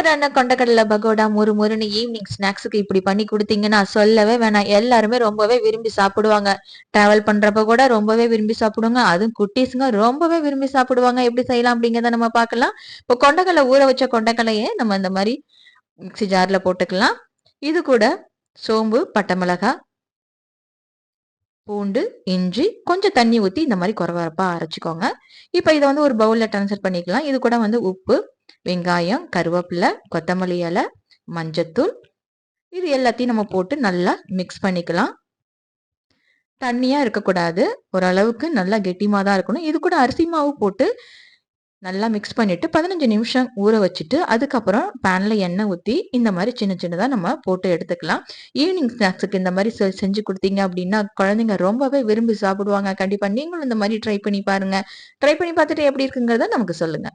சூப்பரான கொண்டக்கடலை பகோடா முறுமுறுன்னு ஈவினிங் ஸ்நாக்ஸுக்கு இப்படி பண்ணி குடுத்தீங்கன்னா சொல்லவே வேணாம். எல்லாருமே ரொம்பவே விரும்பி சாப்பிடுவாங்க. டிராவல் பண்றப்ப கூட ரொம்பவே விரும்பி சாப்பிடுவாங்க. அதுவும் குட்டீஸுங்க ரொம்பவே விரும்பி சாப்பிடுவாங்க. எப்படி செய்யலாம் அப்படிங்கிறத நம்ம பார்க்கலாம். இப்போ கொண்டக்கடலை ஊற வச்ச கொண்டக்கடலையே நம்ம இந்த மாரி மிக்ஸி ஜார்ல போட்டுக்கலாம். இது கூட சோம்பு, பட்டை மிளகாய், பூண்டு, இஞ்சி, கொஞ்சம் தண்ணி ஊத்தி இந்த மாரி கொரகொரப்பா அரைச்சுக்கோங்க. இப்ப இத வந்து ஒரு பவுல்ல ட்ரான்ஸ்ஃபர் பண்ணிக்கலாம். இது கூட வந்து உப்பு, வெங்காயம், கருவேப்பிலை, கொத்தமல்லி இலை, மஞ்சத்தூள் இது எல்லாத்தையும் நம்ம போட்டு நல்லா மிக்ஸ் பண்ணிக்கலாம். தண்ணியா இருக்கக்கூடாது. ஓரளவுக்கு நல்லா கெட்டிமா தான் இருக்கணும். இது கூட அரிசி மாவு போட்டு நல்லா மிக்ஸ் பண்ணிட்டு 15 நிமிஷம் ஊற வச்சுட்டு, அதுக்கப்புறம் பேன்ல எண்ணெய் ஊத்தி இந்த மாரி சின்ன சின்னதா நம்ம போட்டு எடுத்துக்கலாம். ஈவினிங் ஸ்நாக்ஸுக்கு இந்த மாரி செஞ்சு குடுத்தீங்க அப்டின்னா, குழந்தைங்க ரொம்பவே விரும்பி சாப்பிடுவாங்க. கண்டிப்பா நீங்களும் இந்த மாரி ட்ரை பண்ணி பாருங்க. ட்ரை பண்ணி பார்த்துட்டு எப்படி இருக்குங்கிறத நமக்கு சொல்லுங்க.